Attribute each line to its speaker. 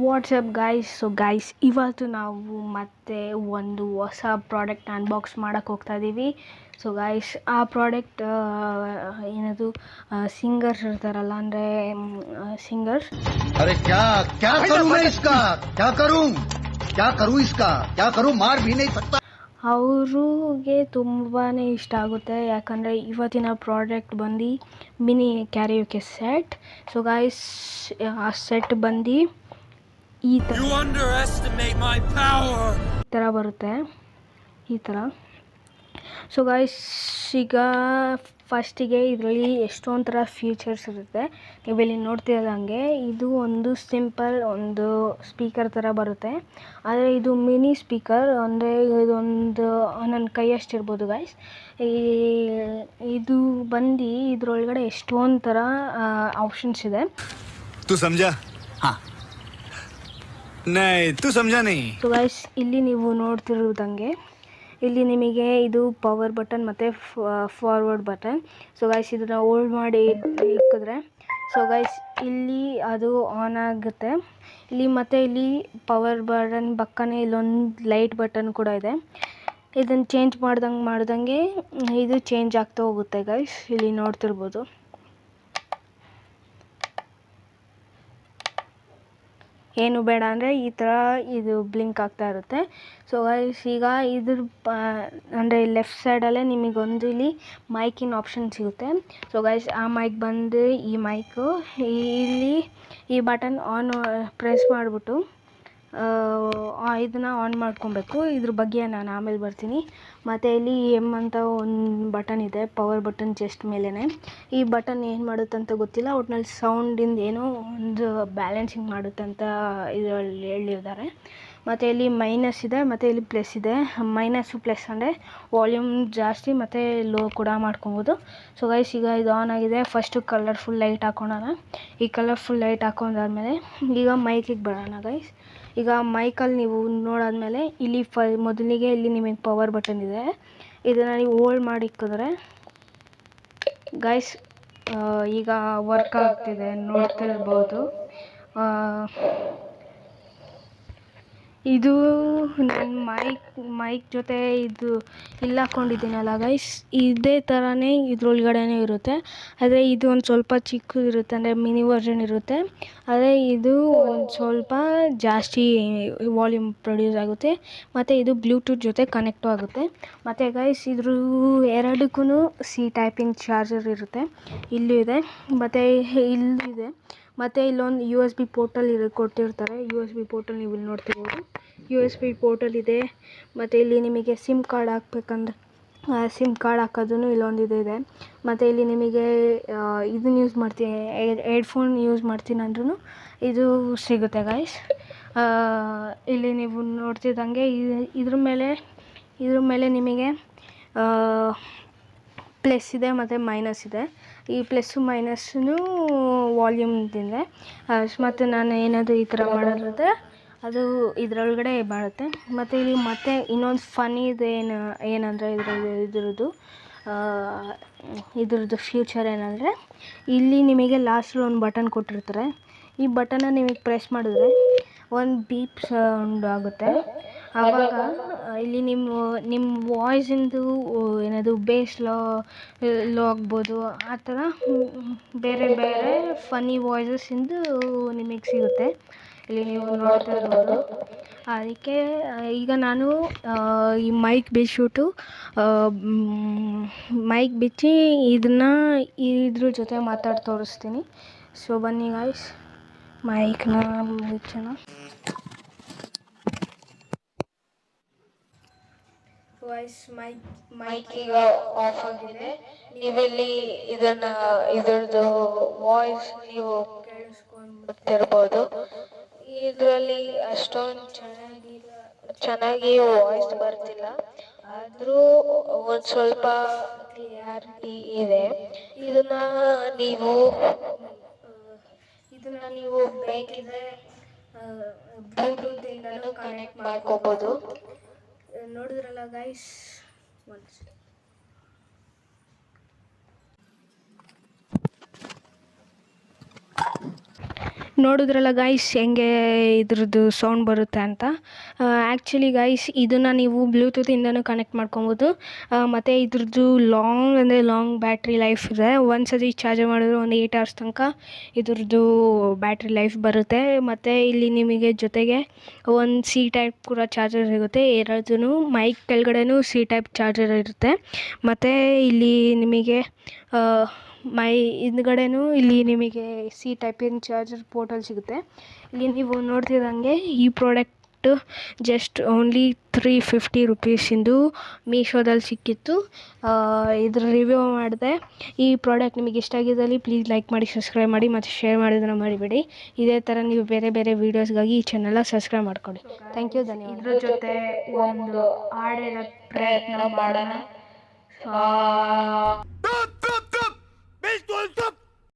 Speaker 1: WhatsApp guys. So guys, ಇವತ್ತು ನಾವು ಮತ್ತೆ ಒಂದು ಹೊಸ ಪ್ರಾಡಕ್ಟ್ ಅನ್ಬಾಕ್ಸ್ ಮಾಡೋಕ್ಕೆ ಹೋಗ್ತಾ ಇದ್ದೀವಿ. ಸೊ ಗೈಸ್, ಆ ಪ್ರಾಡಕ್ಟ್ ಏನದು ಸಿಂಗರ್ಸ್ ಇರ್ತಾರಲ್ಲ, ಅಂದರೆ ಸಿಂಗರ್ಸ್.
Speaker 2: अरे क्या क्या करूं मैं इसका, क्या करूं क्या करूं इसका क्या करूं, मार भी नहीं सकता.
Speaker 1: ಅವ್ರಿಗೆ ತುಂಬಾ ಇಷ್ಟ ಆಗುತ್ತೆ, ಯಾಕಂದರೆ ಇವತ್ತಿನ ಪ್ರಾಡಕ್ಟ್ ಬಂದು ಮಿನಿ ಕ್ಯಾರಿಯೋಕೆ ಸೆಟ್. ಸೊ ಗೈಸ್, ಆ ಸೆಟ್ ಬಂದು ಈ ಥರ ಬರುತ್ತೆ, ಈ ಥರ. ಸೊ ಗೈಸ್, ಈಗ ಫಸ್ಟಿಗೆ ಇದರಲ್ಲಿ ಎಷ್ಟೊಂದು ಥರ ಫೀಚರ್ಸ್ ಇರುತ್ತೆ. ನೀವಿಲ್ಲಿ ನೋಡ್ತಿರೋದಂಗೆ ಇದು ಒಂದು ಸಿಂಪಲ್ ಒಂದು ಸ್ಪೀಕರ್ ಥರ ಬರುತ್ತೆ. ಆದರೆ ಇದು ಮಿನಿ ಸ್ಪೀಕರ್, ಅಂದರೆ ಇದೊಂದು ನನ್ನ ಕೈಯಷ್ಟಿರ್ಬೋದು ಗೈಸ್. ಇದು ಬಂದು ಇದರೊಳಗಡೆ ಎಷ್ಟೊಂದು ಥರ ಆಪ್ಷನ್ಸ್ ಇದೆ.
Speaker 3: तू समझा? हाँ. नहीं, तू समझा नहीं.
Speaker 1: ಸೊ ಗೈಸ್, ಇಲ್ಲಿ ನೀವು ನೋಡ್ತಿರೋದಂಗೆ ಇಲ್ಲಿ ನಿಮಗೆ ಇದು ಪವರ್ ಬಟನ್ ಮತ್ತು ಫಾರ್ವರ್ಡ್ ಬಟನ್. ಸೊ ಗೈಸ್, ಇದನ್ನು ಹೋಲ್ಡ್ ಮಾಡಿ ಇಕ್ಕಿದ್ರೆ ಸೊ ಗೈಸ್ ಇಲ್ಲಿ ಅದು ಆನ್ ಆಗುತ್ತೆ. ಇಲ್ಲಿ ಮತ್ತು ಇಲ್ಲಿ ಪವರ್ ಬಟನ್ ಪಕ್ಕನೇ ಇಲ್ಲೊಂದು ಲೈಟ್ ಬಟನ್ ಕೂಡ ಇದೆ. ಇದನ್ನು ಚೇಂಜ್ ಮಾಡ್ದಂಗೆ ಇದು ಚೇಂಜ್ ಆಗ್ತಾ ಹೋಗುತ್ತೆ ಗೈಸ್. ಇಲ್ಲಿ ನೋಡ್ತಿರ್ಬೋದು. ಏನು ಬೇಡ ಅಂದರೆ ಈ ಥರ ಇದು ಬ್ಲಿಂಕ್ ಆಗ್ತಾ ಇರುತ್ತೆ. ಸೊ ಗೈಸ್, ಈಗ ಇದ್ರ ಅಂದರೆ ಲೆಫ್ಟ್ ಸೈಡಲ್ಲೇ ನಿಮಗೊಂದು ಇಲ್ಲಿ ಮೈಕಿನ ಆಪ್ಷನ್ ಸಿಗುತ್ತೆ. ಸೊ ಗೈಸ್, ಆ ಮೈಕ್ ಬಂದು ಈ ಮೈಕು ಇಲ್ಲಿ ಈ ಬಟನ್ ಆನ್ ಪ್ರೆಸ್ ಮಾಡಿಬಿಟ್ಟು ಇದನ್ನು ಆನ್ ಮಾಡ್ಕೊಬೇಕು. ಇದ್ರ ಬಗ್ಗೆ ನಾನು ಆಮೇಲೆ ಬರ್ತೀನಿ. ಮತ್ತು ಇಲ್ಲಿ ಎಮ್ ಅಂತ ಒಂದು ಬಟನ್ ಇದೆ, ಪವರ್ ಬಟನ್ ಜಸ್ಟ್ ಮೇಲೇ. ಈ ಬಟನ್ ಏನು ಮಾಡುತ್ತೆ ಅಂತ ಗೊತ್ತಿಲ್ಲ, ಒಟ್ನಲ್ಲಿ ಸೌಂಡಿಂದ ಏನೋ ಒಂದು ಬ್ಯಾಲೆನ್ಸಿಂಗ್ ಮಾಡುತ್ತೆ ಅಂತ ಇದರಲ್ಲಿ ಹೇಳಿದ್ದಾರೆ. ಮತ್ತು ಇಲ್ಲಿ ಮೈನಸ್ ಇದೆ ಮತ್ತು ಇಲ್ಲಿ ಪ್ಲಸ್ ಇದೆ. ಮೈನಸ್ಸು ಪ್ಲಸ್ ಅಂದರೆ ವಾಲ್ಯೂಮ್ ಜಾಸ್ತಿ ಮತ್ತು ಲೋ ಕೂಡ ಮಾಡ್ಕೊಬೋದು. ಸೊ ಗೈಸ್, ಈಗ ಇದು ಆನ್ ಆಗಿದೆ. ಫಸ್ಟು ಕಲರ್ಫುಲ್ ಲೈಟ್ ಹಾಕೋಣ. ಈ ಕಲರ್ಫುಲ್ ಲೈಟ್ ಹಾಕೊಂಡಾದ್ಮೇಲೆ ಈಗ ಮೈಕಿಗೆ ಬರೋಣ ಗೈಸ್. ಈಗ ಮೈಕಲ್ಲಿ ನೀವು ನೋಡಾದ್ಮೇಲೆ ಇಲ್ಲಿ ಮೊದಲಿಗೆ ಇಲ್ಲಿ ನಿಮಗೆ ಪವರ್ ಬಟನ್ ಇದೆ. ಇದನ್ನು ನೀವು ಹೋಲ್ಡ್ ಮಾಡಿ ಇಕ್ಕಿದ್ರೆ ಗೈಸ್ ಈಗ ವರ್ಕ್ ಆಗ್ತಿದೆ, ನೋಡ್ತಿರ್ಬೋದು. ಇದು ನನ್ನ ಮೈಕ್ ಜೊತೆ ಇದು ಇಲ್ಲಿ ಹಾಕ್ಕೊಂಡಿದ್ದೀನಲ್ಲ ಗೈಸ್, ಇದೇ ಥರನೇ ಇದ್ರೊಳಗಡೆನೇ ಇರುತ್ತೆ. ಆದರೆ ಇದು ಒಂದು ಸ್ವಲ್ಪ ಚಿಕ್ಕದಿರುತ್ತೆ, ಅಂದರೆ ಮಿನಿ ವರ್ಷನ್ ಇರುತ್ತೆ. ಆದರೆ ಇದು ಒಂದು ಸ್ವಲ್ಪ ಜಾಸ್ತಿ ವಾಲ್ಯೂಮ್ ಪ್ರೊಡ್ಯೂಸ್ ಆಗುತ್ತೆ. ಮತ್ತು ಇದು ಬ್ಲೂಟೂತ್ ಜೊತೆ ಕನೆಕ್ಟು ಆಗುತ್ತೆ. ಮತ್ತು ಗೈಸ್, ಇದ್ರ ಎರಡಕ್ಕೂ ಸಿ ಟೈಪಿಂಗ್ ಚಾರ್ಜರ್ ಇರುತ್ತೆ. ಇಲ್ಲೂ ಇದೆ ಮತ್ತು ಇಲ್ಲೂ ಇದೆ. ಮತ್ತು ಇಲ್ಲೊಂದು USB ಪೋರ್ಟಲ್ ಕೊಟ್ಟಿರ್ತಾರೆ. USB ಪೋರ್ಟಲ್ ನೀವು ಇಲ್ಲಿ ನೋಡ್ತಿರ್ಬೋದು. USB ಪೋರ್ಟಲ್ ಇದೆ. ಮತ್ತು ಇಲ್ಲಿ ನಿಮಗೆ ಸಿಮ್ ಕಾರ್ಡ್ ಹಾಕ್ಬೇಕಂದ್ರೆ ಸಿಮ್ ಕಾರ್ಡ್ ಹಾಕೋದು ಇಲ್ಲೊಂದು ಇದೆ. ಮತ್ತು ಇಲ್ಲಿ ನಿಮಗೆ ಇದನ್ನು ಯೂಸ್ ಮಾಡ್ತೀನಿ, ಹೆಡ್ಫೋನ್ ಯೂಸ್ ಮಾಡ್ತೀನಿ ಅಂದ್ರೂ ಇದು ಸಿಗುತ್ತೆ ಗೈಸ್. ಇಲ್ಲಿ ನೀವು ನೋಡ್ತಿದ್ದಂಗೆ ಇದ್ರ ಮೇಲೆ ನಿಮಗೆ ಪ್ಲಸ್ ಇದೆ ಮತ್ತು ಮೈನಸ್ ಇದೆ. ಈ ಪ್ಲಸ್ಸು ಮೈನಸ್ಸು ವಾಲ್ಯೂಮ್ದಿದೆ. ಮತ್ತು ನಾನು ಏನಾದರೂ ಈ ಥರ ಮಾಡೋದಿದ್ರೆ ಅದು ಇದರೊಳಗಡೆ ಮಾಡುತ್ತೆ. ಮತ್ತು ಇಲ್ಲಿ ಮತ್ತೆ ಇನ್ನೊಂದು ಫನ್ನಿದು ಏನಂದರೆ ಇದ್ರದ್ದು ಫ್ಯೂಚರ್ ಏನಂದರೆ ಇಲ್ಲಿ ನಿಮಗೆ ಲಾಸ್ಟಲ್ಲಿ ಒಂದು ಬಟನ್ ಕೊಟ್ಟಿರ್ತಾರೆ. ಈ ಬಟನ್ನ ನಿಮಗೆ ಪ್ರೆಸ್ ಮಾಡಿದ್ರೆ ಒಂದು ಬೀಪ್ ಸೌಂಡ್ ಆಗುತ್ತೆ. ಆವಾಗ ಇಲ್ಲಿ ನಿಮ್ಮ ವಾಯ್ಸಿಂದು ಏನದು ಬೇಸ್ ಲೋ ಆಗ್ಬೋದು, ಆ ಥರ ಬೇರೆ ಬೇರೆ ಫನ್ನಿ ವಾಯ್ಸಸ್ಸಿಂದು ನಿಮಗೆ ಸಿಗುತ್ತೆ. ಇಲ್ಲಿ ನೀವು ನೋಡ್ತಾ ಇರ್ಬೋದು. ಅದಕ್ಕೆ ಈಗ ನಾನು ಈ ಮೈಕ್ ಬಿಚ್ಚಿ ಇದನ್ನು ಇದ್ರ ಜೊತೆ ಮಾತಾಡಿ ತೋರಿಸ್ತೀನಿ. ಸೊ ಬನ್ನಿ ಗಾಯ್ಸ್, ಮೈಕ್ನ ಬಿಚ್ಚೋಣ. ವಾಯ್ಸ್ ಮೈಕ್ ಈಗ ಆಫ್ ಆಗಿದೆ. ನೀವಿಲ್ಲಿ ಇದ್ರದ್ದು ವಾಯ್ಸ್ ನೀವು ಕೇಳಿಸ್ಕೊಂಡಿರ್ಬೋದು. ಇದರಲ್ಲಿ ಅಷ್ಟೊಂದು ಚೆನ್ನಾಗಿ ವಾಯ್ಸ್ ಬರ್ತಿಲ್ಲ, ಆದರೂ ಒಂದು ಸ್ವಲ್ಪ ಕ್ಲಿಯಾರಿಟಿ ಇದೆ. ಇದನ್ನು ನೀವು ಬೇಕಿದ್ರೆ ಬ್ಲೂಟೂತಿಂದಲೂ ಕನೆಕ್ಟ್ ಮಾಡ್ಕೋಬೋದು. ನೋಡಿದ್ರಲ್ಲ ಗೈಸ್, ನೋಡಿದ್ರಲ್ಲ ಗೈಸ್ ಹೆಂಗೆ ಇದ್ರದ್ದು ಸೌಂಡ್ ಬರುತ್ತೆ ಅಂತ. ಆ್ಯಕ್ಚುಲಿ ಗೈಸ್ ಇದನ್ನು ನೀವು ಬ್ಲೂಟೂತಿಂದನೂ ಕನೆಕ್ಟ್ ಮಾಡ್ಕೊಬೋದು. ಮತ್ತು ಇದ್ರದ್ದು ಲಾಂಗ್ ಬ್ಯಾಟ್ರಿ ಲೈಫ್ ಇದೆ. ಒಂದು ಸತಿ ಚಾರ್ಜ್ ಮಾಡಿದ್ರೆ ಒಂದು 8 hours ತನಕ ಇದ್ರದ್ದು ಬ್ಯಾಟ್ರಿ ಲೈಫ್ ಬರುತ್ತೆ. ಮತ್ತು ಇಲ್ಲಿ ನಿಮಗೆ ಜೊತೆಗೆ ಒಂದು ಸಿ ಟೈಪ್ ಕೂಡ ಚಾರ್ಜರ್ ಸಿಗುತ್ತೆ. ಎರಡೂ ಮೈಕ್ ಕೆಳಗಡೆನೂ ಸಿ ಟೈಪ್ ಚಾರ್ಜರ್ ಇರುತ್ತೆ. ಮತ್ತು ಇಲ್ಲಿ ನಿಮಗೆ ಹಿಂದ್ಗಡೆನೂ ಇಲ್ಲಿ ನಿಮಗೆ ಸಿ ಟೈಪಿನ ಚಾರ್ಜರ್ ಪೋರ್ಟಲ್ಲಿ ಸಿಗುತ್ತೆ. ಇಲ್ಲಿ ನೀವು ನೋಡ್ತಿದ್ದಂಗೆ ಈ ಪ್ರಾಡಕ್ಟ್ ಜಸ್ಟ್ ಓನ್ಲಿ 350 rupees ಮೀಶೋದಲ್ಲಿ ಸಿಕ್ಕಿತ್ತು. ಇದ್ರ ರಿವ್ಯೂ ಮಾಡಿದೆ. ಈ ಪ್ರಾಡಕ್ಟ್ ನಿಮಗೆ ಇಷ್ಟ ಆಗಿದ್ದಲ್ಲಿ ಪ್ಲೀಸ್ ಲೈಕ್ ಮಾಡಿ, ಸಬ್ಸ್ಕ್ರೈಬ್ ಮಾಡಿ ಮತ್ತು ಶೇರ್ ಮಾಡೋದನ್ನು ಮಾಡಿಬಿಡಿ. ಇದೇ ಥರ ನೀವು ಬೇರೆ ಬೇರೆ ವೀಡಿಯೋಸ್ಗಾಗಿ ಈ ಚಾನಲ್ನ ಸಬ್ಸ್ಕ್ರೈಬ್ ಮಾಡ್ಕೊಳ್ಳಿ. ಥ್ಯಾಂಕ್ ಯು, ಧನ್ಯವಾದ. ಇದ್ರ ಜೊತೆ ಒಂದು ಹಾಡು ಹೇಳೋ ಪ್ರಯತ್ನ ಮಾಡೋಣ.
Speaker 3: Stop!